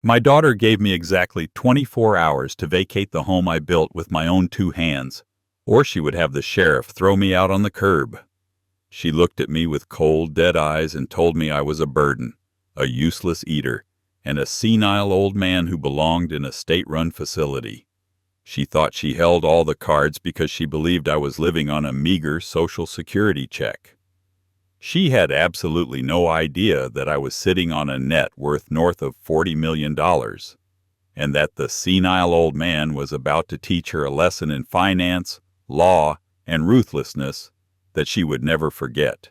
My daughter gave me exactly 24 hours to vacate the home I built with my own two hands, or she would have the sheriff throw me out on the curb. She looked at me with cold, dead eyes and told me I was a burden, a useless eater, and a senile old man who belonged in a state-run facility. She thought she held all the cards because she believed I was living on a meager Social Security check. She had absolutely no idea that I was sitting on a net worth north of $40 million, and that the senile old man was about to teach her a lesson in finance, law, and ruthlessness that she would never forget.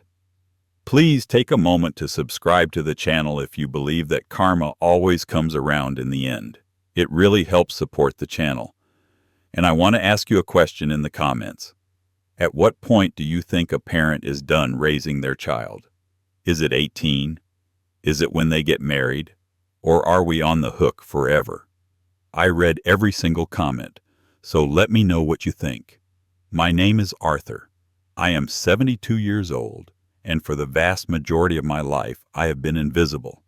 Please take a moment to subscribe to the channel if you believe that karma always comes around in the end. It really helps support the channel. And I want to ask you a question in the comments. At what point do you think a parent is done raising their child? Is it 18? Is it when they get married? Or are we on the hook forever? I read every single comment, so let me know what you think. My name is Arthur. I am 72 years old, and for the vast majority of my life, I have been invisible.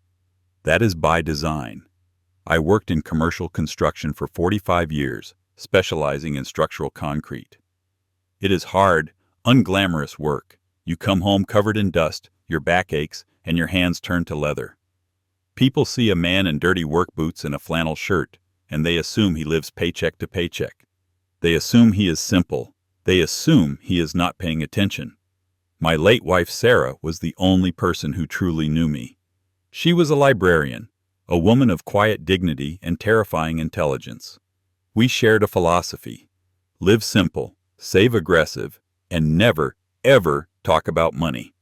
That is by design. I worked in commercial construction for 45 years, specializing in structural concrete. It is hard, unglamorous work. You come home covered in dust, your back aches, and your hands turn to leather. People see a man in dirty work boots and a flannel shirt, and they assume he lives paycheck to paycheck. They assume he is simple. They assume he is not paying attention. My late wife Sarah was the only person who truly knew me. She was a librarian, a woman of quiet dignity and terrifying intelligence. We shared a philosophy: live simple, save aggressive, and never, ever talk about money.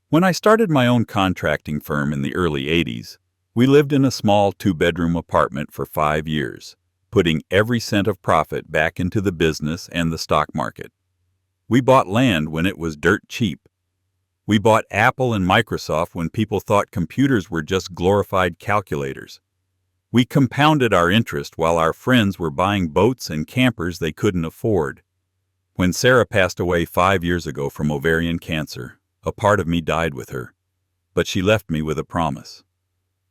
When I started my own contracting firm in the early 80s, we lived in a small 2-bedroom apartment for 5 years, putting every cent of profit back into the business and the stock market. We bought land when it was dirt cheap. We bought Apple and Microsoft when people thought computers were just glorified calculators. We compounded our interest while our friends were buying boats and campers they couldn't afford. When Sarah passed away 5 years ago from ovarian cancer, a part of me died with her, but she left me with a promise.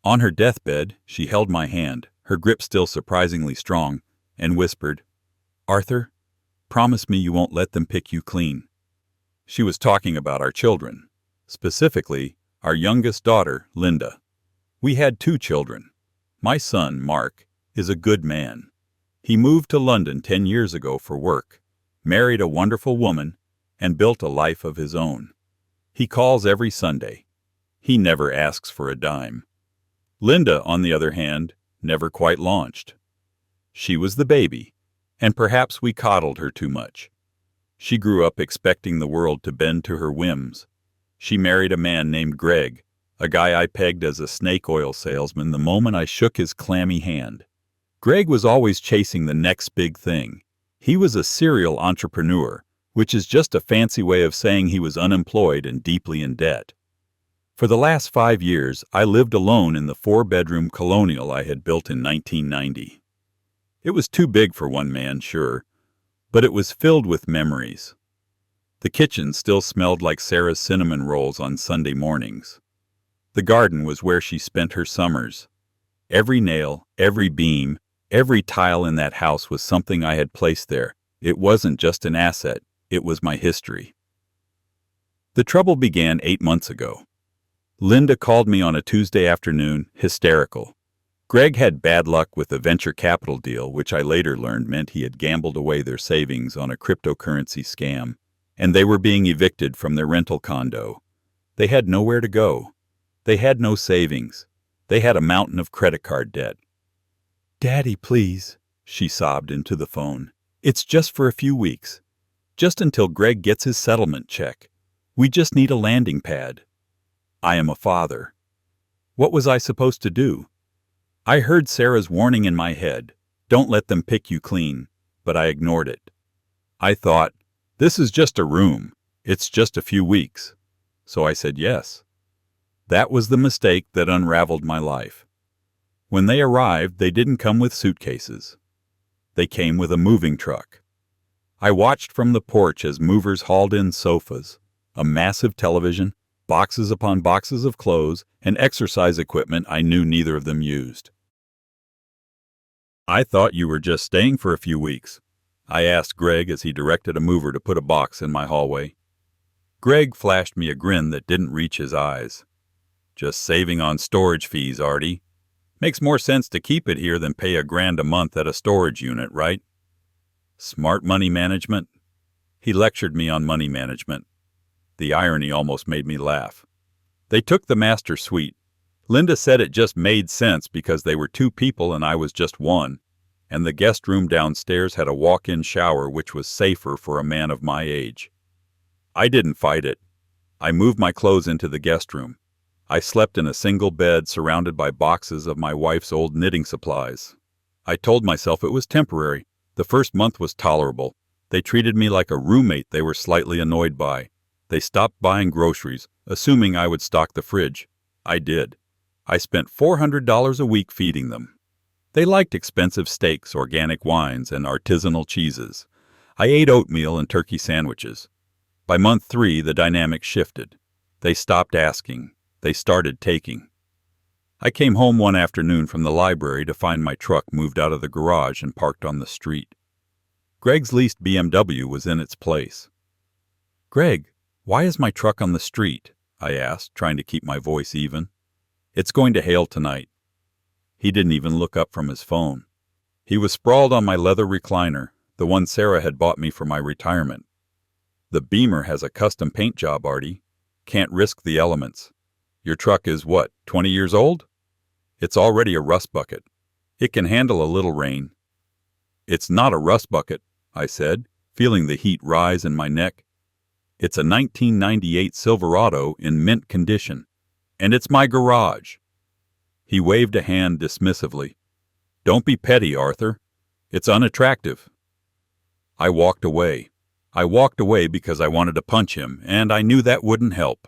On her deathbed, she held my hand, her grip still surprisingly strong, and whispered, "Arthur, promise me you won't let them pick you clean." She was talking about our children, specifically our youngest daughter, Linda. We had 2 children. My son, Mark, is a good man. He moved to London 10 years ago for work, married a wonderful woman, and built a life of his own. He calls every Sunday. He never asks for a dime. Linda, on the other hand, never quite launched. She was the baby, and perhaps we coddled her too much. She grew up expecting the world to bend to her whims. She married a man named Greg, a guy I pegged as a snake oil salesman the moment I shook his clammy hand. Greg was always chasing the next big thing. He was a serial entrepreneur, which is just a fancy way of saying he was unemployed and deeply in debt. For the last 5 years, I lived alone in the 4-bedroom colonial I had built in 1990. It was too big for one man, sure, but it was filled with memories. The kitchen still smelled like Sarah's cinnamon rolls on Sunday mornings. The garden was where she spent her summers. Every nail, every beam, every tile in that house was something I had placed there. It wasn't just an asset, it was my history. The trouble began 8 months ago. Linda called me on a Tuesday afternoon, hysterical. Greg had bad luck with a venture capital deal, which I later learned meant he had gambled away their savings on a cryptocurrency scam, and they were being evicted from their rental condo. They had nowhere to go. They had no savings. They had a mountain of credit card debt. "Daddy, please," she sobbed into the phone. "It's just for a few weeks. Just until Greg gets his settlement check. We just need a landing pad." I am a father. What was I supposed to do? I heard Sarah's warning in my head, "Don't let them pick you clean," but I ignored it. I thought, this is just a room. It's just a few weeks. So I said yes. That was the mistake that unraveled my life. When they arrived, they didn't come with suitcases. They came with a moving truck. I watched from the porch as movers hauled in sofas, a massive television, boxes upon boxes of clothes, and exercise equipment I knew neither of them used. I thought you were just staying for a few weeks, I asked Greg as he directed a mover to put a box in my hallway. Greg flashed me a grin that didn't reach his eyes. Just saving on storage fees, Artie. Makes more sense to keep it here than pay $1,000 a month at a storage unit, right? Smart money management? He lectured me on money management. The irony almost made me laugh. They took the master suite. Linda said it just made sense because they were 2 people and I was just 1, and the guest room downstairs had a walk-in shower which was safer for a man of my age. I didn't fight it. I moved my clothes into the guest room. I slept in a single bed surrounded by boxes of my wife's old knitting supplies. I told myself it was temporary. The first month was tolerable. They treated me like a roommate they were slightly annoyed by. They stopped buying groceries, assuming I would stock the fridge. I did. I spent $400 a week feeding them. They liked expensive steaks, organic wines, and artisanal cheeses. I ate oatmeal and turkey sandwiches. By month 3, the dynamic shifted. They stopped asking. They started taking. I came home one afternoon from the library to find my truck moved out of the garage and parked on the street. Greg's leased BMW was in its place. "Greg, why is my truck on the street?" I asked, trying to keep my voice even. "It's going to hail tonight." He didn't even look up from his phone. He was sprawled on my leather recliner, the one Sarah had bought me for my retirement. "The Beamer has a custom paint job, Artie. Can't risk the elements. Your truck is what, 20 years old? It's already a rust bucket. It can handle a little rain." "It's not a rust bucket," I said, feeling the heat rise in my neck. "It's a 1998 Silverado in mint condition, and it's my garage." He waved a hand dismissively. "Don't be petty, Arthur. It's unattractive." I walked away. I walked away because I wanted to punch him, and I knew that wouldn't help.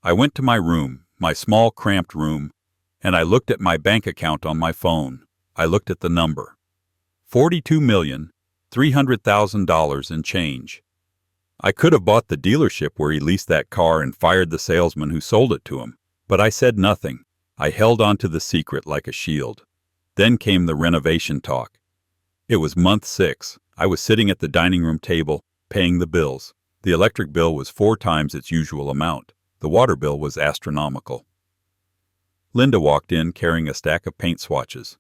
I went to my room, my small cramped room, and I looked at my bank account on my phone. I looked at the number. $42,300,000 in change. I could have bought the dealership where he leased that car and fired the salesman who sold it to him, but I said nothing. I held on to the secret like a shield. Then came the renovation talk. It was month 6. I was sitting at the dining room table, paying the bills. The electric bill was 4 times its usual amount. The water bill was astronomical. Linda walked in carrying a stack of paint swatches.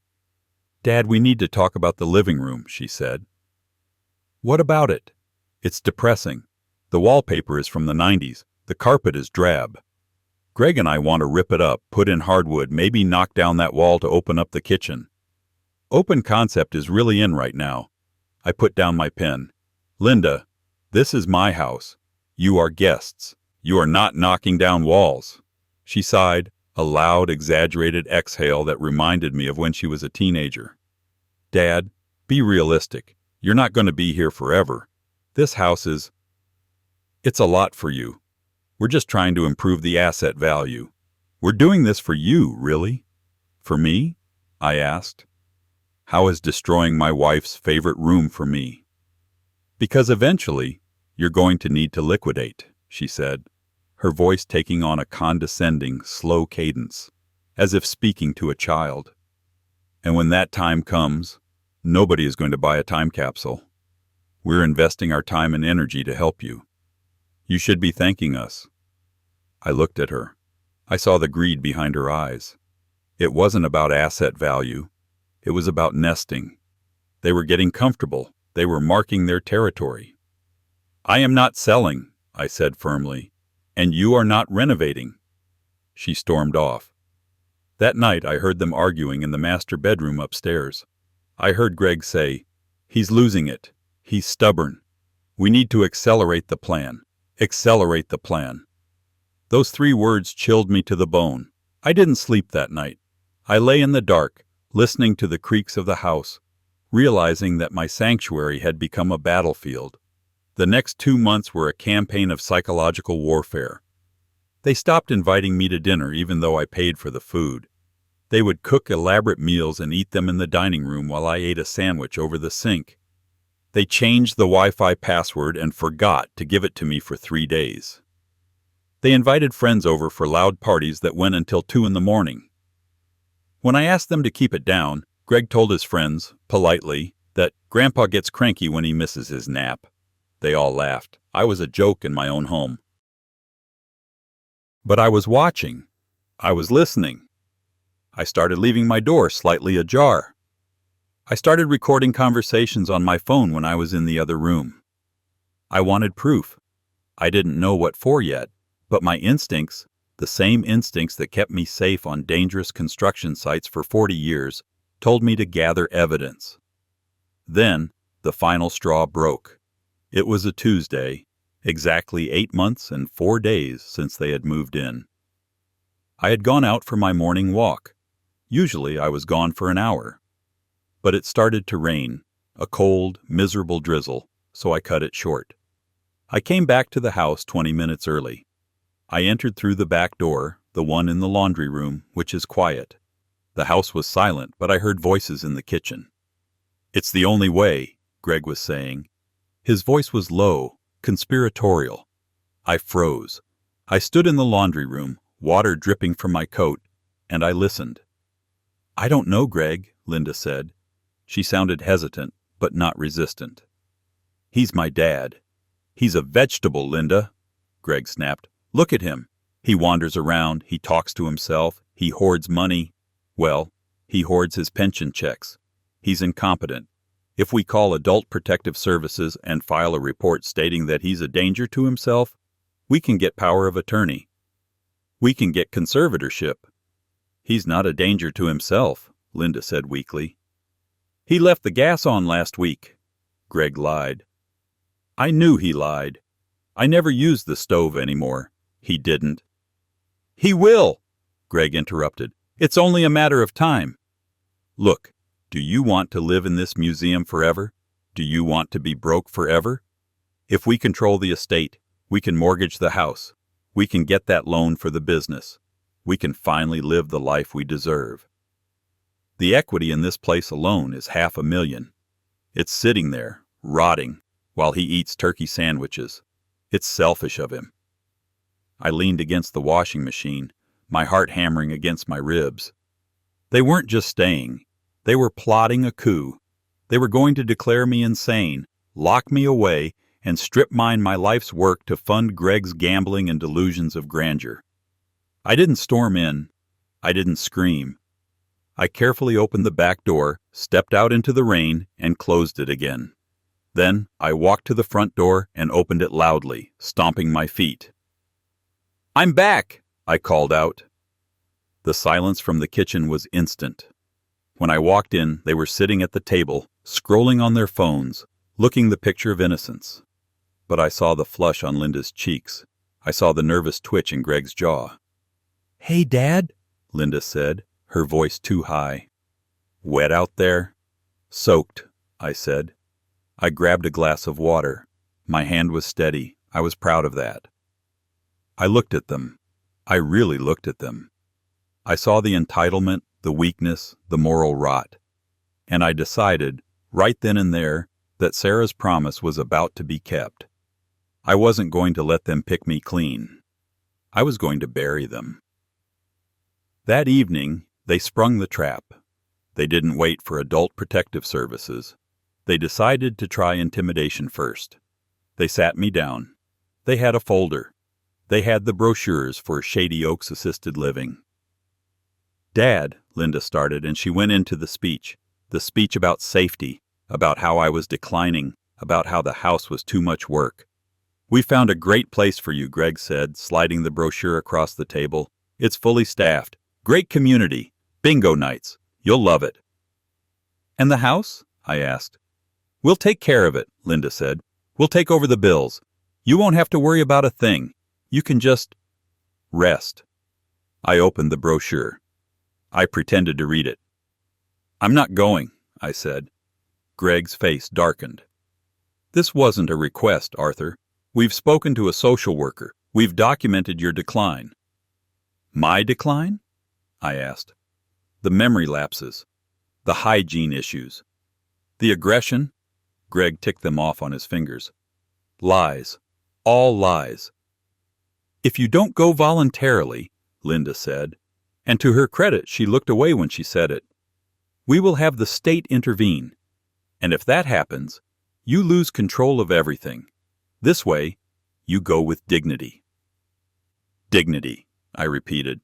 "Dad, we need to talk about the living room," she said. "What about it?" "It's depressing. The wallpaper is from the 90s. The carpet is drab. Greg and I want to rip it up, put in hardwood, maybe knock down that wall to open up the kitchen. Open concept is really in right now." I put down my pen. "Linda, this is my house. You are guests. You are not knocking down walls." She sighed, a loud, exaggerated exhale that reminded me of when she was a teenager. "Dad, be realistic. You're not going to be here forever. This house is... It's a lot for you. We're just trying to improve the asset value. We're doing this for you, really?" "For me?" I asked. "How is destroying my wife's favorite room for me?" "Because eventually, you're going to need to liquidate," she said, her voice taking on a condescending, slow cadence, as if speaking to a child. "And when that time comes, nobody is going to buy a time capsule. We're investing our time and energy to help you. You should be thanking us." I looked at her. I saw the greed behind her eyes. It wasn't about asset value. It was about nesting. They were getting comfortable. They were marking their territory. "I am not selling," I said firmly, "and you are not renovating." She stormed off. That night I heard them arguing in the master bedroom upstairs. I heard Greg say, "He's losing it. He's stubborn. We need to accelerate the plan. Accelerate the plan." Those 3 words chilled me to the bone. I didn't sleep that night. I lay in the dark, listening to the creaks of the house, realizing that my sanctuary had become a battlefield. The next 2 months were a campaign of psychological warfare. They stopped inviting me to dinner even though I paid for the food. They would cook elaborate meals and eat them in the dining room while I ate a sandwich over the sink. They changed the Wi-Fi password and forgot to give it to me for 3 days. They invited friends over for loud parties that went until 2 in the morning. When I asked them to keep it down, Greg told his friends, politely, that Grandpa gets cranky when he misses his nap. They all laughed. I was a joke in my own home. But I was watching. I was listening. I started leaving my door slightly ajar. I started recording conversations on my phone when I was in the other room. I wanted proof. I didn't know what for yet, but my instincts, the same instincts that kept me safe on dangerous construction sites for 40 years, told me to gather evidence. Then, the final straw broke. It was a Tuesday, exactly 8 months and 4 days since they had moved in. I had gone out for my morning walk. Usually I was gone for an hour. But it started to rain, a cold, miserable drizzle, so I cut it short. I came back to the house 20 minutes early. I entered through the back door, the one in the laundry room, which is quiet. The house was silent, but I heard voices in the kitchen. "It's the only way," Greg was saying. His voice was low, conspiratorial. I froze. I stood in the laundry room, water dripping from my coat, and I listened. "I don't know, Greg," Linda said. She sounded hesitant, but not resistant. "He's my dad." "He's a vegetable, Linda," Greg snapped. "Look at him. He wanders around, he talks to himself, he hoards money. Well, he hoards his pension checks. He's incompetent. If we call Adult Protective Services and file a report stating that he's a danger to himself, we can get power of attorney. We can get conservatorship." "He's not a danger to himself," Linda said weakly. "He left the gas on last week." Greg lied. I knew he lied. I never used the stove anymore. He didn't. "He will," Greg interrupted. "It's only a matter of time." "Look, do you want to live in this museum forever? Do you want to be broke forever? If we control the estate, we can mortgage the house. We can get that loan for the business. We can finally live the life we deserve. The equity in this place alone is $500,000. It's sitting there, rotting, while he eats turkey sandwiches. It's selfish of him." I leaned against the washing machine, my heart hammering against my ribs. They weren't just staying. They were plotting a coup. They were going to declare me insane, lock me away, and strip mine my life's work to fund Greg's gambling and delusions of grandeur. I didn't storm in. I didn't scream. I carefully opened the back door, stepped out into the rain, and closed it again. Then I walked to the front door and opened it loudly, stomping my feet. "I'm back!" I called out. The silence from the kitchen was instant. When I walked in, they were sitting at the table, scrolling on their phones, looking the picture of innocence. But I saw the flush on Linda's cheeks. I saw the nervous twitch in Greg's jaw. "Hey, Dad," Linda said, her voice too high. "Wet out there?" "Soaked," I said. I grabbed a glass of water. My hand was steady. I was proud of that. I looked at them. I really looked at them. I saw the entitlement, the weakness, the moral rot. And I decided, right then and there, that Sarah's promise was about to be kept. I wasn't going to let them pick me clean. I was going to bury them. That evening, they sprung the trap. They didn't wait for Adult Protective Services. They decided to try intimidation first. They sat me down. They had a folder. They had the brochures for Shady Oaks Assisted Living. "Dad," Linda started, and she went into the speech about safety, about how I was declining, about how the house was too much work. "We found a great place for you," Greg said, sliding the brochure across the table. "It's fully staffed. Great community. Bingo nights. You'll love it." "And the house?" I asked. "We'll take care of it," Linda said. "We'll take over the bills. You won't have to worry about a thing. You can just rest." I opened the brochure. I pretended to read it. "I'm not going," I said. Greg's face darkened. "This wasn't a request, Arthur. We've spoken to a social worker. We've documented your decline." "My decline?" I asked. "The memory lapses. The hygiene issues. The aggression." Greg ticked them off on his fingers. "Lies. All lies." "If you don't go voluntarily," Linda said, and to her credit she looked away when she said it, We will have the state intervene. And if that happens, you lose control of everything. This way, you go with dignity." "Dignity," I repeated.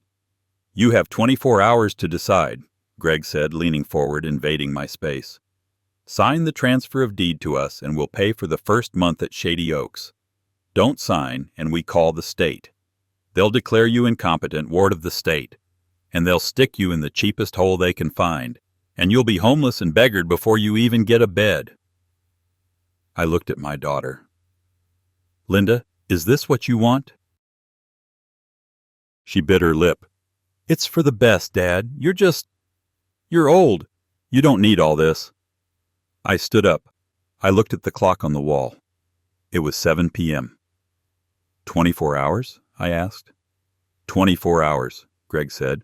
"You have 24 hours to decide," Greg said, leaning forward, invading my space. "Sign the transfer of deed to us and we'll pay for the first month at Shady Oaks. Don't sign and we call the state. They'll declare you incompetent, ward of the state, and they'll stick you in the cheapest hole they can find, and you'll be homeless and beggared before you even get a bed." I looked at my daughter. "Linda, is this what you want?" She bit her lip. "It's for the best, Dad. You're old. You don't need all this." I stood up. I looked at the clock on the wall. It was 7 p.m. 24 hours? I asked. 24 hours, Greg said.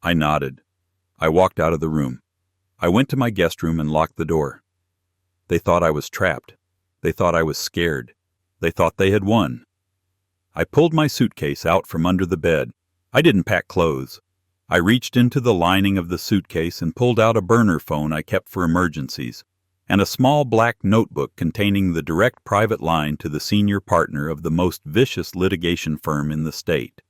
I nodded. I walked out of the room. I went to my guest room and locked the door. They thought I was trapped. They thought I was scared. They thought they had won. I pulled my suitcase out from under the bed. I didn't pack clothes. I reached into the lining of the suitcase and pulled out a burner phone I kept for emergencies, and a small black notebook containing the direct private line to the senior partner of the most vicious litigation firm in the state,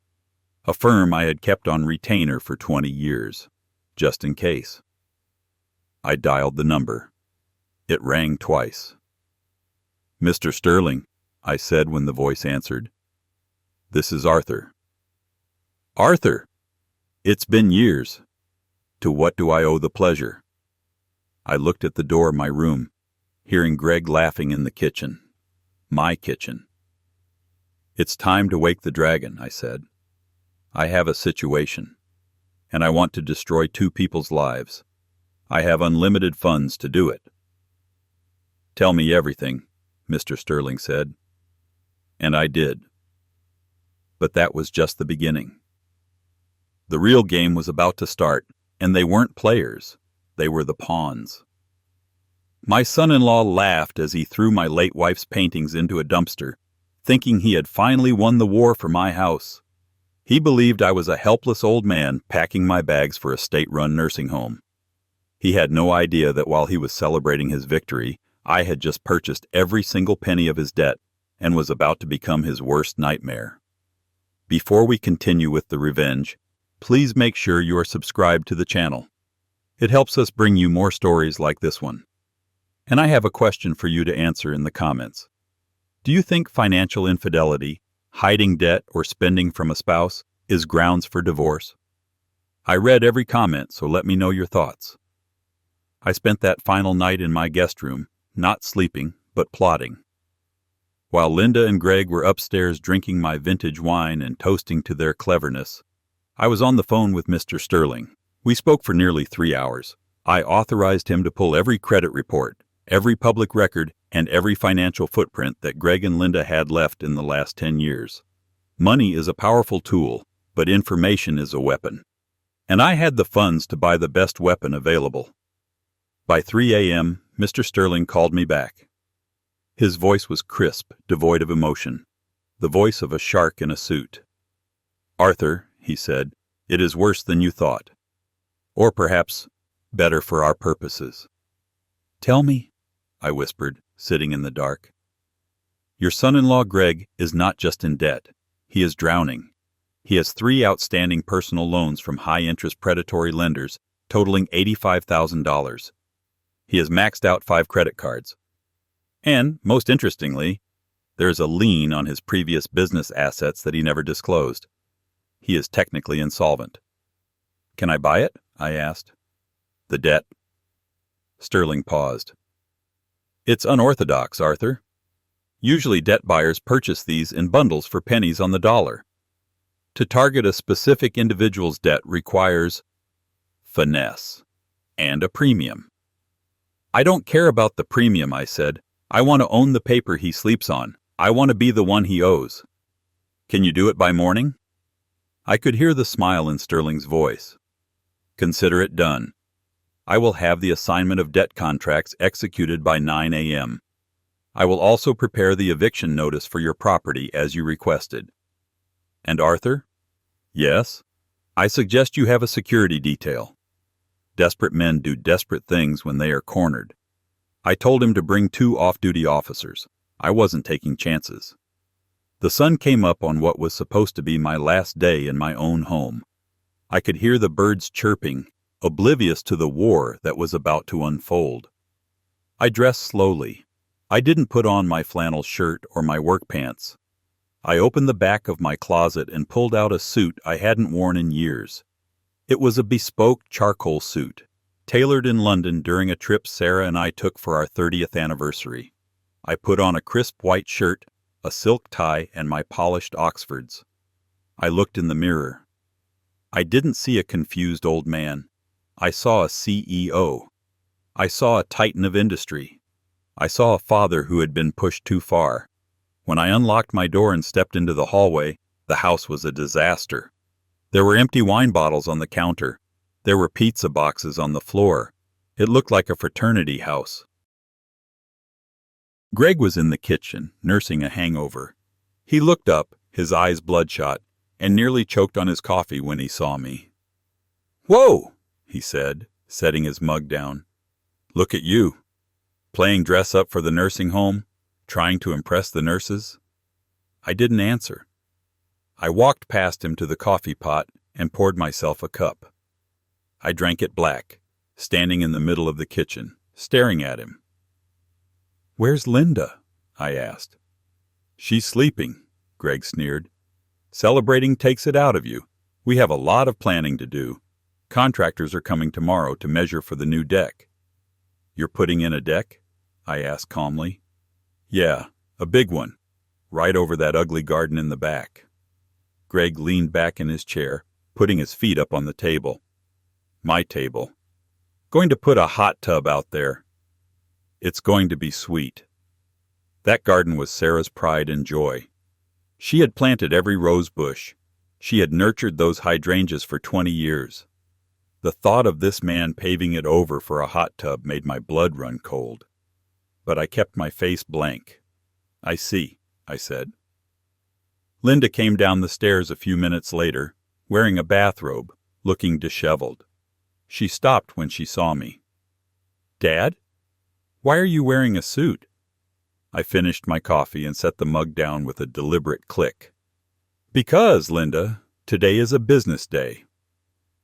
a firm I had kept on retainer for 20 years, just in case. I dialed the number. It rang twice. "Mr. Sterling," I said when the voice answered. "This is Arthur." "Arthur! It's been years. To what do I owe the pleasure?" I looked at the door of my room, hearing Greg laughing in the kitchen. My kitchen. "It's time to wake the dragon," I said. "I have a situation, and I want to destroy 2 people's lives. I have unlimited funds to do it." "Tell me everything," Mr. Sterling said. And I did. But that was just the beginning. The real game was about to start, and they weren't players. They were the pawns. My son-in-law laughed as he threw my late wife's paintings into a dumpster, thinking he had finally won the war for my house. He believed I was a helpless old man packing my bags for a state-run nursing home. He had no idea that while he was celebrating his victory, I had just purchased every single penny of his debt and was about to become his worst nightmare. Before we continue with the revenge, please make sure you are subscribed to the channel. It helps us bring you more stories like this one. And I have a question for you to answer in the comments. Do you think financial infidelity, hiding debt, or spending from a spouse is grounds for divorce? I read every comment, so let me know your thoughts. I spent that final night in my guest room, not sleeping, but plotting. While Linda and Greg were upstairs drinking my vintage wine and toasting to their cleverness, I was on the phone with Mr. Sterling. We spoke for nearly 3 hours. I authorized him to pull every credit report, every public record, and every financial footprint that Greg and Linda had left in the last 10 years. Money is a powerful tool, but information is a weapon. And I had the funds to buy the best weapon available. By 3 a.m., Mr. Sterling called me back. His voice was crisp, devoid of emotion, the voice of a shark in a suit. "Arthur," he said, "it is worse than you thought. Or perhaps better for our purposes." "Tell me," I whispered, sitting in the dark. "Your son-in-law Greg is not just in debt. He is drowning. He has 3 outstanding personal loans from high-interest predatory lenders, totaling $85,000. He has maxed out 5 credit cards. And, most interestingly, there is a lien on his previous business assets that he never disclosed. He is technically insolvent." "Can I buy it?" I asked. "The debt?" Sterling paused. "It's unorthodox, Arthur. Usually debt buyers purchase these in bundles for pennies on the dollar. To target a specific individual's debt requires finesse and a premium." "I don't care about the premium," I said. "I want to own the paper he sleeps on. I want to be the one he owes. Can you do it by morning?" I could hear the smile in Sterling's voice. "Consider it done. I will have the assignment of debt contracts executed by 9 a.m. I will also prepare the eviction notice for your property as you requested. And Arthur?" "Yes?" "I suggest you have a security detail. Desperate men do desperate things when they are cornered. I told him to bring 2 off-duty officers. I wasn't taking chances. The sun came up on what was supposed to be my last day in my own home. I could hear the birds chirping, oblivious to the war that was about to unfold. I dressed slowly. I didn't put on my flannel shirt or my work pants. I opened the back of my closet and pulled out a suit I hadn't worn in years. It was a bespoke charcoal suit, tailored in London during a trip Sarah and I took for our 30th anniversary. I put on a crisp white shirt, a silk tie, and my polished Oxfords. I looked in the mirror. I didn't see a confused old man. I saw a CEO. I saw a titan of industry. I saw a father who had been pushed too far. When I unlocked my door and stepped into the hallway, the house was a disaster. There were empty wine bottles on the counter. There were pizza boxes on the floor. It looked like a fraternity house. Greg was in the kitchen, nursing a hangover. He looked up, his eyes bloodshot, and nearly choked on his coffee when he saw me. "Whoa," he said, setting his mug down. "Look at you. Playing dress up for the nursing home? Trying to impress the nurses?" I didn't answer. I walked past him to the coffee pot and poured myself a cup. I drank it black, standing in the middle of the kitchen, staring at him. "Where's Linda?" I asked. "She's sleeping," Greg sneered. "Celebrating takes it out of you. We have a lot of planning to do. Contractors are coming tomorrow to measure for the new deck." "You're putting in a deck?" I asked calmly. "Yeah, a big one, right over that ugly garden in the back." Greg leaned back in his chair, putting his feet up on the table. "My table. Going to put a hot tub out there. It's going to be sweet." That garden was Sarah's pride and joy. She had planted every rose bush. She had nurtured those hydrangeas for 20 years. The thought of this man paving it over for a hot tub made my blood run cold. But I kept my face blank. "I see," I said. Linda came down the stairs a few minutes later, wearing a bathrobe, looking disheveled. She stopped when she saw me. "Dad? Why are you wearing a suit?" I finished my coffee and set the mug down with a deliberate click. "Because, Linda, today is a business day."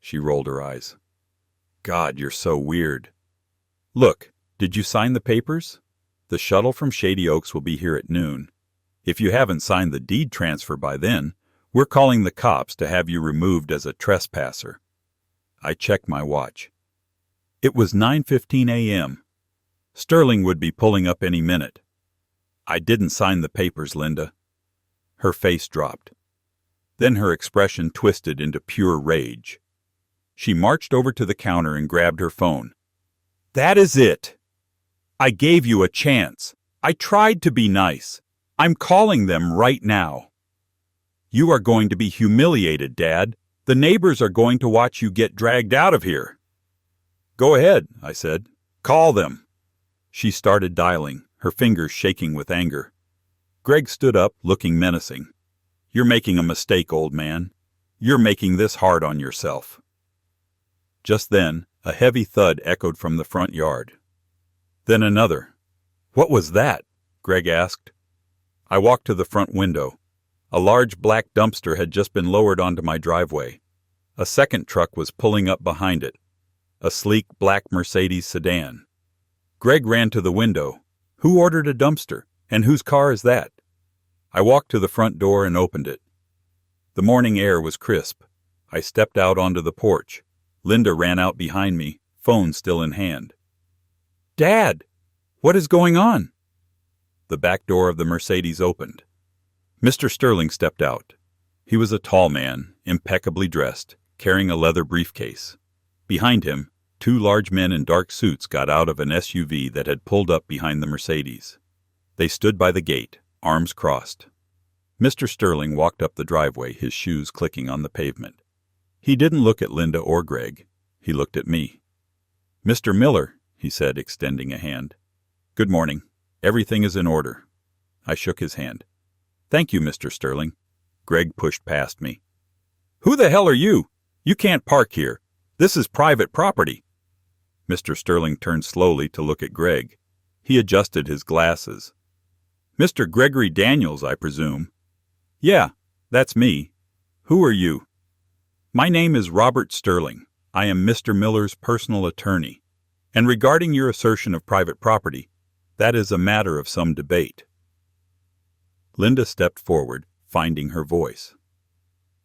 She rolled her eyes. "God, you're so weird. Look, did you sign the papers? The shuttle from Shady Oaks will be here at noon. If you haven't signed the deed transfer by then, we're calling the cops to have you removed as a trespasser." I checked my watch. It was 9:15 a.m. Sterling would be pulling up any minute. "I didn't sign the papers, Linda." Her face dropped. Then her expression twisted into pure rage. She marched over to the counter and grabbed her phone. "That is it. I gave you a chance. I tried to be nice. I'm calling them right now. You are going to be humiliated, Dad. The neighbors are going to watch you get dragged out of here." "Go ahead," I said. "Call them." She started dialing, her fingers shaking with anger. Greg stood up, looking menacing. "You're making a mistake, old man. You're making this hard on yourself." Just then, a heavy thud echoed from the front yard. Then another. "What was that?" Greg asked. I walked to the front window. A large black dumpster had just been lowered onto my driveway. A second truck was pulling up behind it. A sleek black Mercedes sedan. Greg ran to the window. "Who ordered a dumpster? And whose car is that?" I walked to the front door and opened it. The morning air was crisp. I stepped out onto the porch. Linda ran out behind me, phone still in hand. "Dad, what is going on?" The back door of the Mercedes opened. Mr. Sterling stepped out. He was a tall man, impeccably dressed, carrying a leather briefcase. Behind him, 2 large men in dark suits got out of an SUV that had pulled up behind the Mercedes. They stood by the gate, arms crossed. Mr. Sterling walked up the driveway, his shoes clicking on the pavement. He didn't look at Linda or Greg. He looked at me. "Mr. Miller," he said, extending a hand. "Good morning. Everything is in order." I shook his hand. "Thank you, Mr. Sterling." Greg pushed past me. "Who the hell are you? You can't park here. This is private property. Mr. Sterling turned slowly to look at Greg. He adjusted his glasses. Mr. Gregory Daniels, I presume. Yeah, that's me. Who are you? My name is Robert Sterling. I am Mr. Miller's personal attorney. And regarding your assertion of private property, that is a matter of some debate. Linda stepped forward, finding her voice.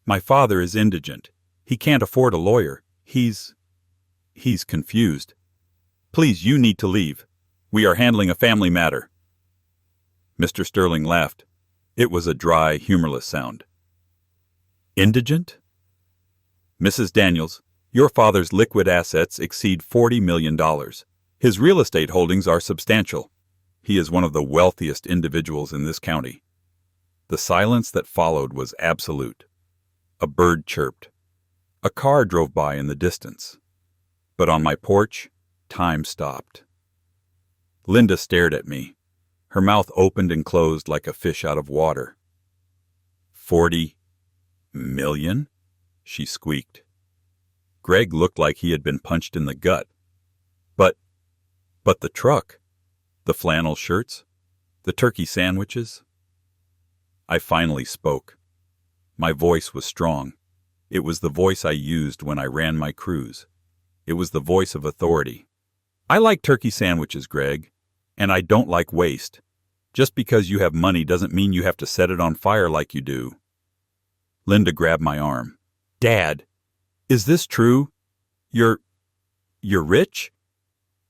My father is indigent. He can't afford a lawyer. He's confused. Please, you need to leave. We are handling a family matter. Mr. Sterling laughed. It was a dry, humorless sound. Indigent? Mrs. Daniels, your father's liquid assets exceed $40 million. His real estate holdings are substantial. He is one of the wealthiest individuals in this county. The silence that followed was absolute. A bird chirped. A car drove by in the distance. But on my porch, time stopped. Linda stared at me. Her mouth opened and closed like a fish out of water. 40 million? She squeaked. Greg looked like he had been punched in the gut. But the truck, the flannel shirts, the turkey sandwiches. I finally spoke. My voice was strong. It was the voice I used when I ran my crews. It was the voice of authority. I like turkey sandwiches, Greg, and I don't like waste. Just because you have money doesn't mean you have to set it on fire like you do. Linda grabbed my arm. Dad, is this true? You're rich?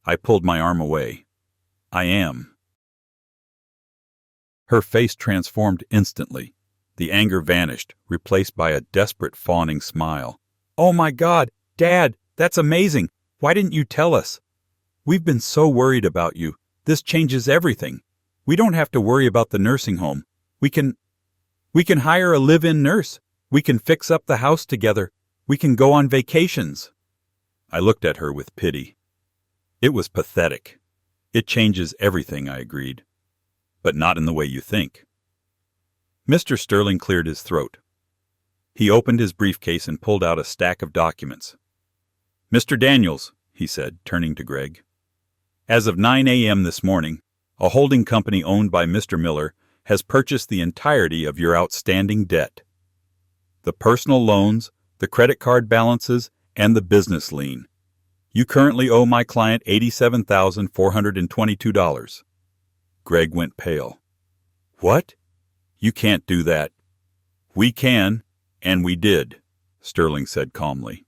I pulled my arm away. I am. Her face transformed instantly. The anger vanished, replaced by a desperate fawning smile. Oh my God, Dad, that's amazing. Why didn't you tell us? We've been so worried about you. This changes everything. We don't have to worry about the nursing home. We can hire a live-in nurse. We can fix up the house together. We can go on vacations. I looked at her with pity. It was pathetic. It changes everything, I agreed. But not in the way you think. Mr. Sterling cleared his throat. He opened his briefcase and pulled out a stack of documents. Mr. Daniels, he said, turning to Greg. As of 9 a.m. this morning, a holding company owned by Mr. Miller has purchased the entirety of your outstanding debt. The personal loans, the credit card balances, and the business lien. You currently owe my client $87,422. Greg went pale. What? You can't do that. We can, and we did, Sterling said calmly.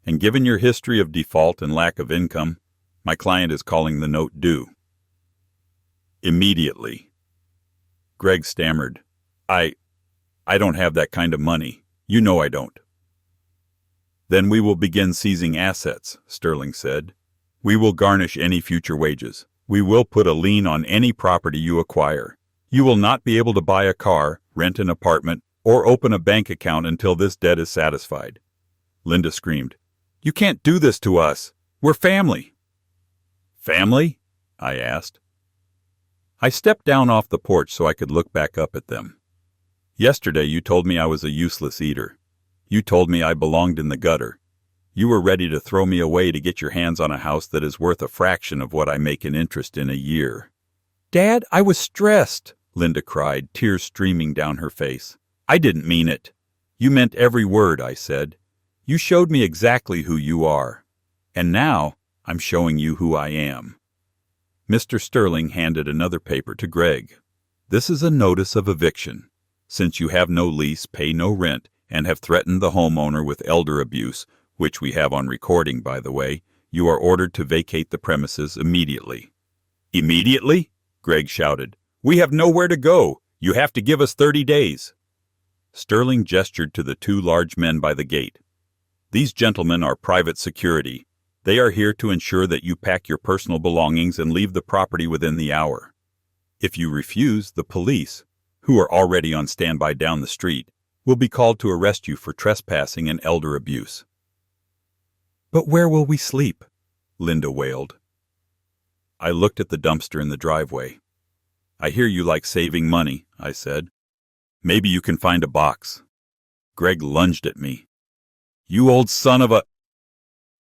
And given your history of default and lack of income, my client is calling the note due. Immediately. Greg stammered. I don't have that kind of money. You know I don't. Then we will begin seizing assets, Sterling said. We will garnish any future wages. We will put a lien on any property you acquire. You will not be able to buy a car, rent an apartment, or open a bank account until this debt is satisfied. Linda screamed. You can't do this to us. We're family. Family? I asked. I stepped down off the porch so I could look back up at them. Yesterday you told me I was a useless eater. You told me I belonged in the gutter. You were ready to throw me away to get your hands on a house that is worth a fraction of what I make in interest in a year. Dad, I was stressed, Linda cried, tears streaming down her face. I didn't mean it. You meant every word I said. You showed me exactly who you are. And now I'm showing you who I am. Mr. Sterling handed another paper to Greg. This is a notice of eviction. Since you have no lease, pay no rent, and have threatened the homeowner with elder abuse, which we have on recording, by the way, you are ordered to vacate the premises immediately. Immediately? Greg shouted. We have nowhere to go. You have to give us 30 days. Sterling gestured to the two large men by the gate. These gentlemen are private security. They are here to ensure that you pack your personal belongings and leave the property within the hour. If you refuse, the police, who are already on standby down the street, will be called to arrest you for trespassing and elder abuse. But where will we sleep? Linda wailed. I looked at the dumpster in the driveway. I hear you like saving money, I said. Maybe you can find a box. Greg lunged at me. You old son of a...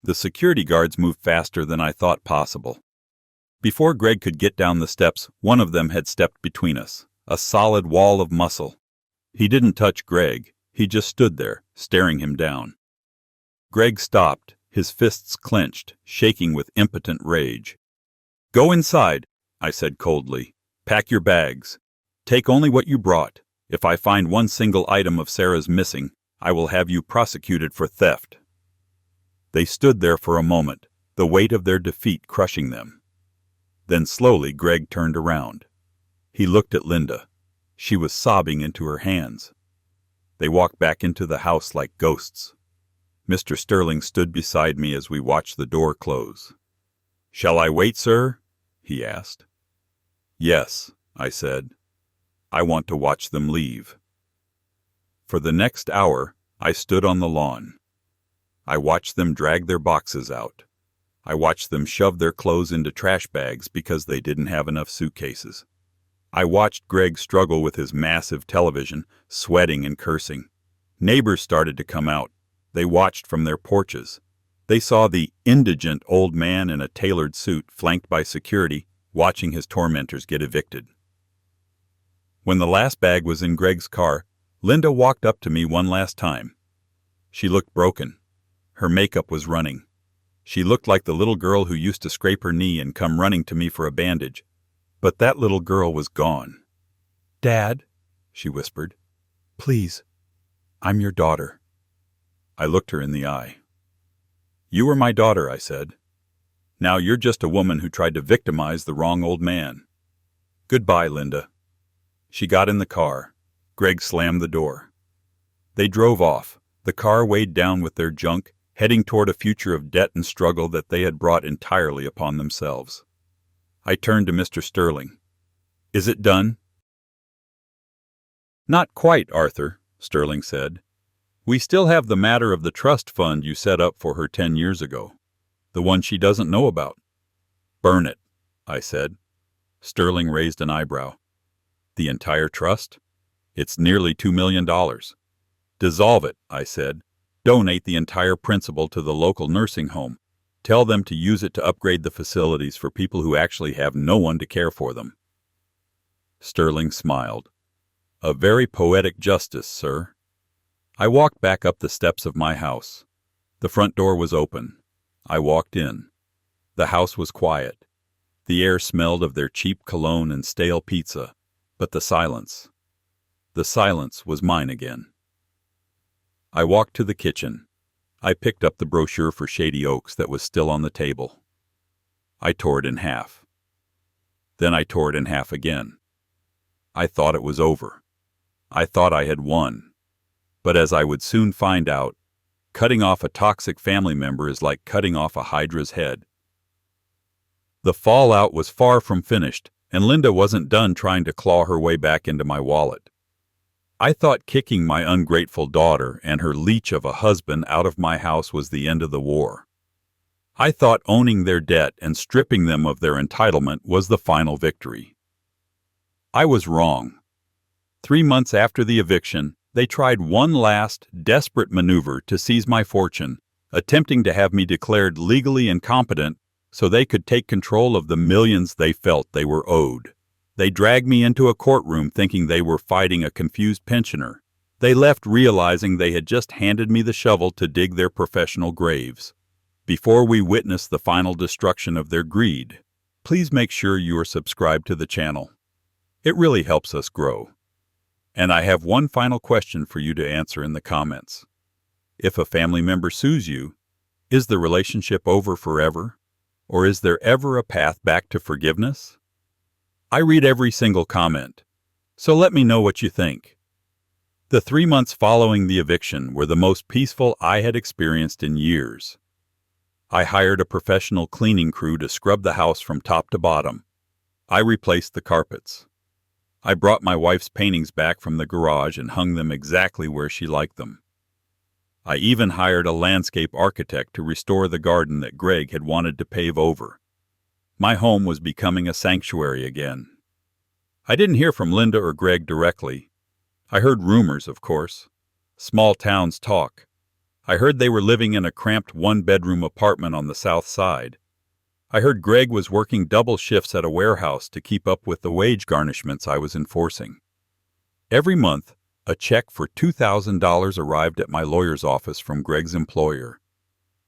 The security guards moved faster than I thought possible. Before Greg could get down the steps, one of them had stepped between us, a solid wall of muscle. He didn't touch Greg, he just stood there, staring him down. Greg stopped, his fists clenched, shaking with impotent rage. "Go inside," I said coldly. "Pack your bags. Take only what you brought. If I find one single item of Sarah's missing, I will have you prosecuted for theft." They stood there for a moment, the weight of their defeat crushing them. Then slowly Greg turned around. He looked at Linda. She was sobbing into her hands. They walked back into the house like ghosts. Mr. Sterling stood beside me as we watched the door close. "Shall I wait, sir?" he asked. "Yes," I said. "I want to watch them leave." For the next hour, I stood on the lawn. I watched them drag their boxes out. I watched them shove their clothes into trash bags because they didn't have enough suitcases. I watched Greg struggle with his massive television, sweating and cursing. Neighbors started to come out. They watched from their porches. They saw the indigent old man in a tailored suit, flanked by security, watching his tormentors get evicted. When the last bag was in Greg's car, Linda walked up to me one last time. She looked broken. Her makeup was running. She looked like the little girl who used to scrape her knee and come running to me for a bandage. But that little girl was gone. "Dad," she whispered, "please, I'm your daughter." I looked her in the eye. "You were my daughter," I said. "Now you're just a woman who tried to victimize the wrong old man. Goodbye, Linda." She got in the car. Greg slammed the door. They drove off, the car weighed down with their junk, heading toward a future of debt and struggle that they had brought entirely upon themselves. I turned to Mr. Sterling. "Is it done?" "Not quite, Arthur," Sterling said. "We still have the matter of the trust fund you set up for her 10 years ago. The one she doesn't know about." "Burn it," I said. Sterling raised an eyebrow. "The entire trust? It's nearly $2 million. "Dissolve it," I said. "Donate the entire principal to the local nursing home. Tell them to use it to upgrade the facilities for people who actually have no one to care for them." Sterling smiled. "A very poetic justice, sir." I walked back up the steps of my house. The front door was open. I walked in. The house was quiet. The air smelled of their cheap cologne and stale pizza, but the silence was mine again. I walked to the kitchen. I picked up the brochure for Shady Oaks that was still on the table. I tore it in half. Then I tore it in half again. I thought it was over. I thought I had won. But as I would soon find out, cutting off a toxic family member is like cutting off a hydra's head. The fallout was far from finished, and Linda wasn't done trying to claw her way back into my wallet. I thought kicking my ungrateful daughter and her leech of a husband out of my house was the end of the war. I thought owning their debt and stripping them of their entitlement was the final victory. I was wrong. 3 months after the eviction, they tried one last, desperate maneuver to seize my fortune, attempting to have me declared legally incompetent so they could take control of the millions they felt they were owed. They dragged me into a courtroom thinking they were fighting a confused pensioner. They left realizing they had just handed me the shovel to dig their professional graves. Before we witness the final destruction of their greed, please make sure you are subscribed to the channel. It really helps us grow. And I have one final question for you to answer in the comments. If a family member sues you, is the relationship over forever? Or is there ever a path back to forgiveness? I read every single comment, so let me know what you think. The 3 months following the eviction were the most peaceful I had experienced in years. I hired a professional cleaning crew to scrub the house from top to bottom. I replaced the carpets. I brought my wife's paintings back from the garage and hung them exactly where she liked them. I even hired a landscape architect to restore the garden that Greg had wanted to pave over. My home was becoming a sanctuary again. I didn't hear from Linda or Greg directly. I heard rumors, of course. Small towns talk. I heard they were living in a cramped one-bedroom apartment on the south side. I heard Greg was working double shifts at a warehouse to keep up with the wage garnishments I was enforcing. Every month, a check for $2,000 arrived at my lawyer's office from Greg's employer.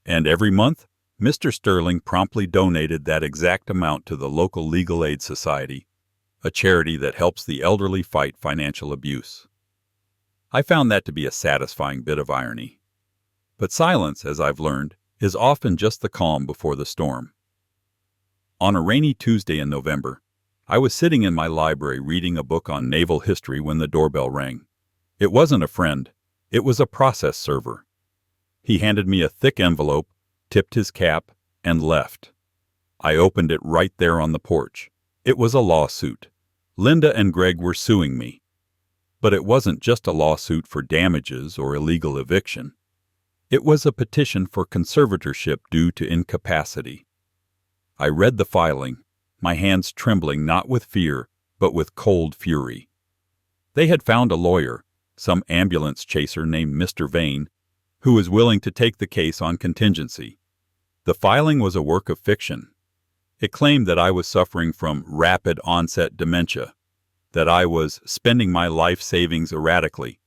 And every month, Mr. Sterling promptly donated that exact amount to the local Legal Aid Society, a charity that helps the elderly fight financial abuse. I found that to be a satisfying bit of irony. But silence, as I've learned, is often just the calm before the storm. On a rainy Tuesday in November, I was sitting in my library reading a book on naval history when the doorbell rang. It wasn't a friend. It was a process server. He handed me a thick envelope, tipped his cap, and left. I opened it right there on the porch. It was a lawsuit. Linda and Greg were suing me. But it wasn't just a lawsuit for damages or illegal eviction. It was a petition for conservatorship due to incapacity. I read the filing, my hands trembling not with fear, but with cold fury. They had found a lawyer, some ambulance chaser named Mr. Vane, who was willing to take the case on contingency. The filing was a work of fiction. It claimed that I was suffering from rapid onset dementia, that I was spending my life savings erratically,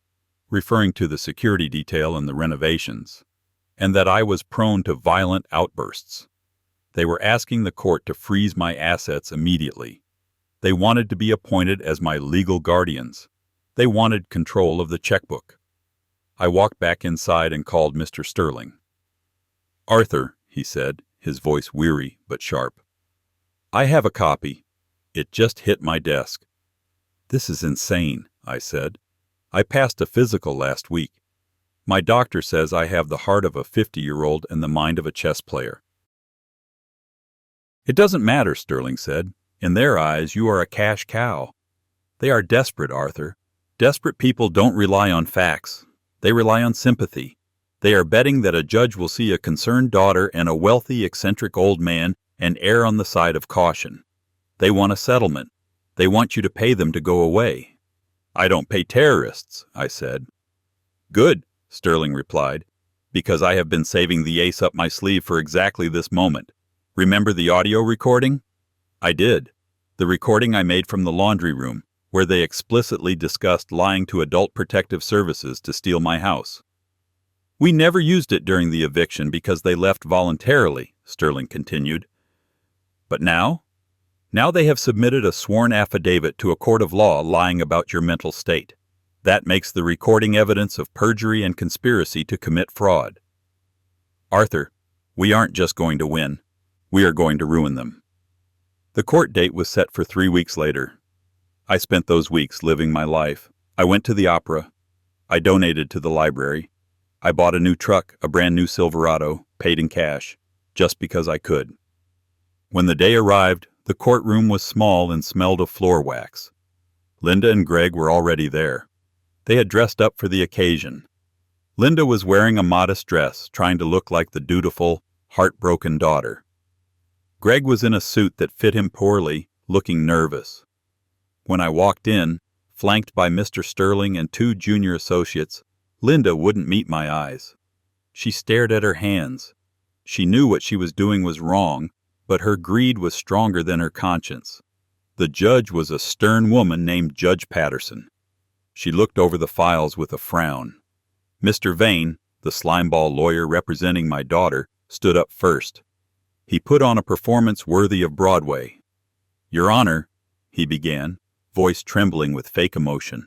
referring to the security detail and the renovations, and that I was prone to violent outbursts. They were asking the court to freeze my assets immediately. They wanted to be appointed as my legal guardians. They wanted control of the checkbook. I walked back inside and called Mr. Sterling. "Arthur," he said, his voice weary but sharp. "I have a copy. It just hit my desk." "This is insane," I said. "I passed a physical last week. My doctor says I have the heart of a 50-year-old and the mind of a chess player." "It doesn't matter," Sterling said. "In their eyes, you are a cash cow. They are desperate, Arthur. Desperate people don't rely on facts. They rely on sympathy. They are betting that a judge will see a concerned daughter and a wealthy, eccentric old man and err on the side of caution. They want a settlement. They want you to pay them to go away." "I don't pay terrorists," I said. "Good," Sterling replied, "because I have been saving the ace up my sleeve for exactly this moment. Remember the audio recording?" I did. The recording I made from the laundry room, where they explicitly discussed lying to Adult Protective Services to steal my house. "We never used it during the eviction because they left voluntarily," Sterling continued. "But now? Now they have submitted a sworn affidavit to a court of law lying about your mental state. That makes the recording evidence of perjury and conspiracy to commit fraud. Arthur, we aren't just going to win. We are going to ruin them." The court date was set for 3 weeks later. I spent those weeks living my life. I went to the opera. I donated to the library. I bought a new truck, a brand new Silverado, paid in cash, just because I could. When the day arrived, the courtroom was small and smelled of floor wax. Linda and Greg were already there. They had dressed up for the occasion. Linda was wearing a modest dress, trying to look like the dutiful, heartbroken daughter. Greg was in a suit that fit him poorly, looking nervous. When I walked in, flanked by Mr. Sterling and 2 junior associates, Linda wouldn't meet my eyes. She stared at her hands. She knew what she was doing was wrong, but her greed was stronger than her conscience. The judge was a stern woman named Judge Patterson. She looked over the files with a frown. Mr. Vane, the slimeball lawyer representing my daughter, stood up first. He put on a performance worthy of Broadway. "Your Honor," he began, voice trembling with fake emotion,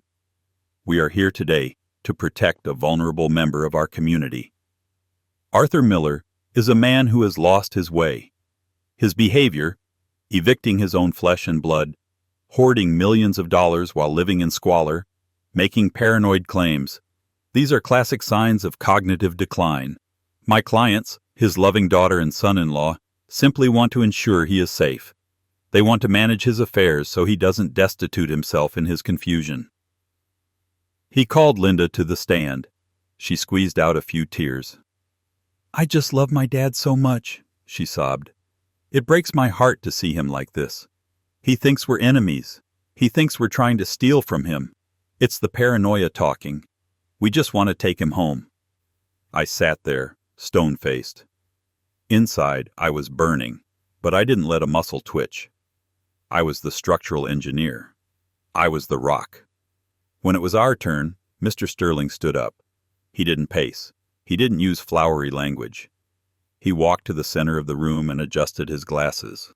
"we are here today to protect a vulnerable member of our community. Arthur Miller is a man who has lost his way. His behavior, evicting his own flesh and blood, hoarding millions of dollars while living in squalor, making paranoid claims, these are classic signs of cognitive decline. My clients, his loving daughter and son-in-law, simply want to ensure he is safe. They want to manage his affairs so he doesn't destitute himself in his confusion." He called Linda to the stand. She squeezed out a few tears. "I just love my dad so much," she sobbed. "It breaks my heart to see him like this. He thinks we're enemies. He thinks we're trying to steal from him. It's the paranoia talking. We just want to take him home." I sat there, stone-faced. Inside, I was burning, but I didn't let a muscle twitch. I was the structural engineer. I was the rock. When it was our turn, Mr. Sterling stood up. He didn't pace. He didn't use flowery language. He walked to the center of the room and adjusted his glasses.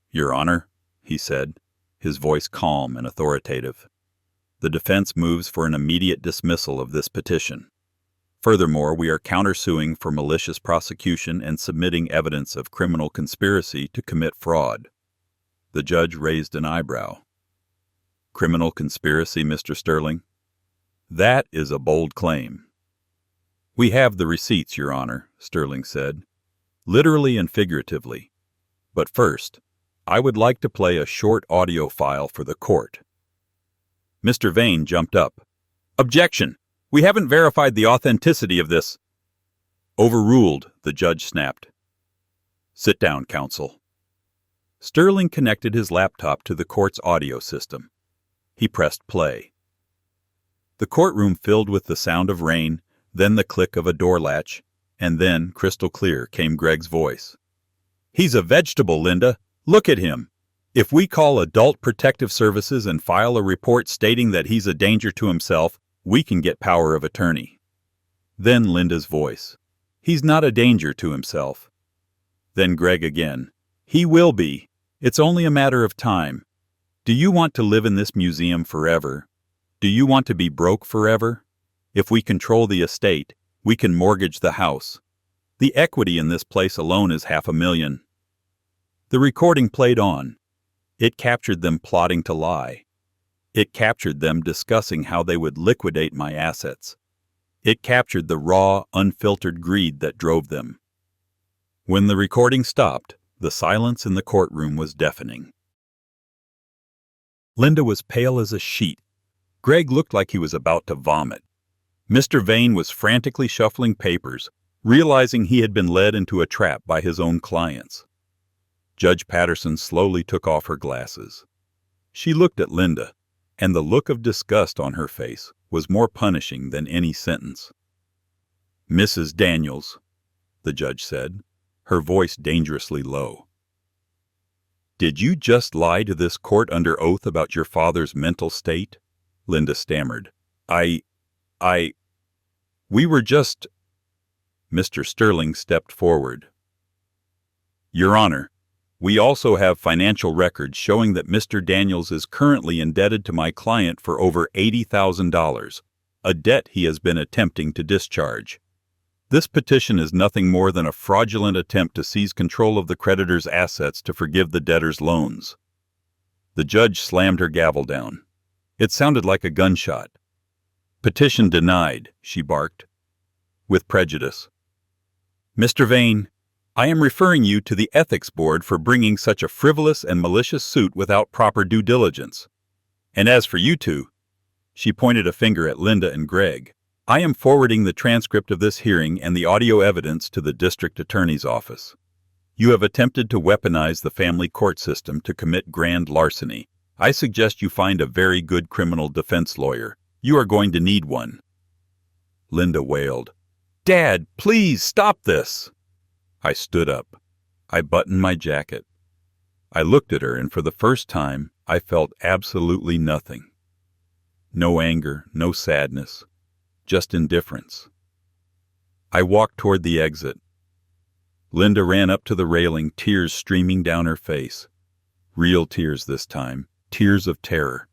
"Your Honor," he said, his voice calm and authoritative. "The defense moves for an immediate dismissal of this petition. Furthermore, we are countersuing for malicious prosecution and submitting evidence of criminal conspiracy to commit fraud." The judge raised an eyebrow. "Criminal conspiracy, Mr. Sterling? That is a bold claim." "We have the receipts, Your Honor," Sterling said, "literally and figuratively. But first, I would like to play a short audio file for the court." Mr. Vane jumped up. "Objection! We haven't verified the authenticity of this." "Overruled," the judge snapped. "Sit down, counsel." Sterling connected his laptop to the court's audio system. He pressed play. The courtroom filled with the sound of rain, then the click of a door latch, and then, crystal clear, came Greg's voice. "He's a vegetable, Linda. Look at him. If we call Adult Protective Services and file a report stating that he's a danger to himself, we can get power of attorney." Then Linda's voice. "He's not a danger to himself." Then Greg again. "He will be. It's only a matter of time. Do you want to live in this museum forever? Do you want to be broke forever? If we control the estate, we can mortgage the house. The equity in this place alone is $500,000. The recording played on. It captured them plotting to lie. It captured them discussing how they would liquidate my assets. It captured the raw, unfiltered greed that drove them. When the recording stopped, the silence in the courtroom was deafening. Linda was pale as a sheet. Greg looked like he was about to vomit. Mr. Vane was frantically shuffling papers, realizing he had been led into a trap by his own clients. Judge Patterson slowly took off her glasses. She looked at Linda, and the look of disgust on her face was more punishing than any sentence. "Mrs. Daniels," the judge said, her voice dangerously low. "Did you just lie to this court under oath about your father's mental state?" Linda stammered. We were just—" Mr. Sterling stepped forward. "Your Honor, we also have financial records showing that Mr. Daniels is currently indebted to my client for over $80,000, a debt he has been attempting to discharge. This petition is nothing more than a fraudulent attempt to seize control of the creditor's assets to forgive the debtor's loans." The judge slammed her gavel down. It sounded like a gunshot. "Petition denied," she barked. "With prejudice. Mr. Vane, I am referring you to the Ethics Board for bringing such a frivolous and malicious suit without proper due diligence. And as for you two," she pointed a finger at Linda and Greg, "I am forwarding the transcript of this hearing and the audio evidence to the district attorney's office. You have attempted to weaponize the family court system to commit grand larceny. I suggest you find a very good criminal defense lawyer. You are going to need one." Linda wailed, "Dad, please stop this." I stood up. I buttoned my jacket. I looked at her, and for the first time, I felt absolutely nothing. No anger, no sadness, just indifference. I walked toward the exit. Linda ran up to the railing, tears streaming down her face. Real tears this time, tears of terror.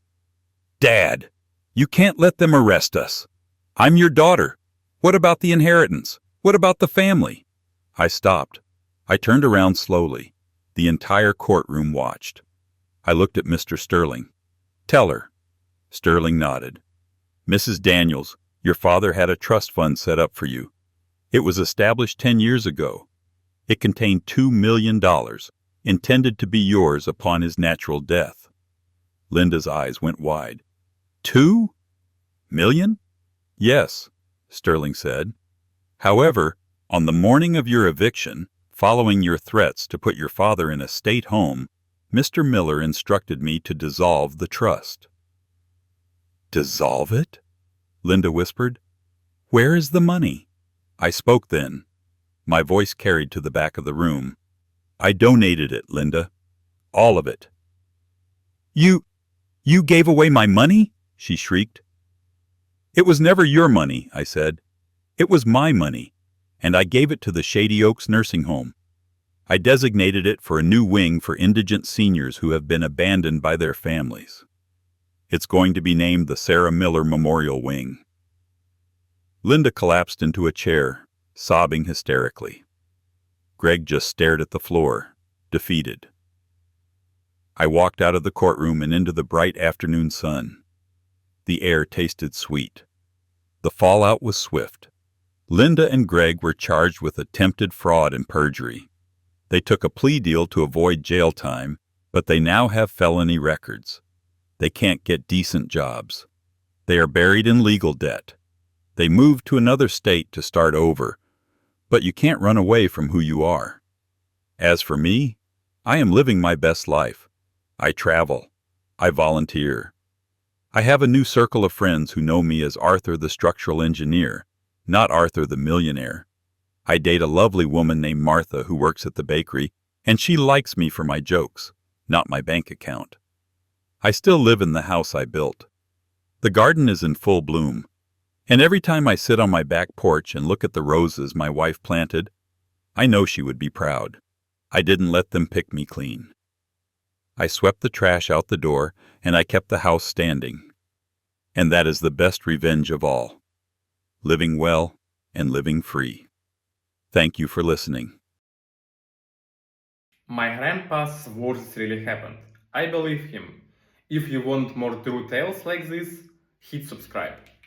"Dad, you can't let them arrest us. I'm your daughter. What about the inheritance? What about the family?" I stopped. I turned around slowly. The entire courtroom watched. I looked at Mr. Sterling. "Tell her." Sterling nodded. "Mrs. Daniels, your father had a trust fund set up for you. It was established 10 years ago. It contained $2 million, intended to be yours upon his natural death." Linda's eyes went wide. "$2 million? "Yes," Sterling said. "However, on the morning of your eviction, following your threats to put your father in a state home, Mr. Miller instructed me to dissolve the trust." "Dissolve it?" Linda whispered. "Where is the money?" I spoke then. My voice carried to the back of the room. I donated it, Linda. All of it. You, you gave away my money? She shrieked. It was never your money, I said. It was my money, and I gave it to the Shady Oaks nursing home. I designated it for a new wing for indigent seniors who have been abandoned by their families. It's going to be named the Sarah Miller Memorial Wing. Linda collapsed into a chair, sobbing hysterically. Greg just stared at the floor, defeated. I walked out of the courtroom and into the bright afternoon sun. The air tasted sweet. The fallout was swift. Linda and Greg were charged with attempted fraud and perjury. They took a plea deal to avoid jail time, but they now have felony records. They can't get decent jobs. They are buried in legal debt. They moved to another state to start over, but you can't run away from who you are. As for me, I am living my best life. I travel. I volunteer. I have a new circle of friends who know me as Arthur the structural engineer, not Arthur the millionaire. I date a lovely woman named Martha who works at the bakery, and she likes me for my jokes, not my bank account. I still live in the house I built. The garden is in full bloom, and every time I sit on my back porch and look at the roses my wife planted, I know she would be proud. I didn't let them pick me clean. I swept the trash out the door, and I kept the house standing. And that is the best revenge of all. Living well and living free. Thank you for listening. My grandpa's words really happened. I believe him. If you want more true tales like this, hit subscribe.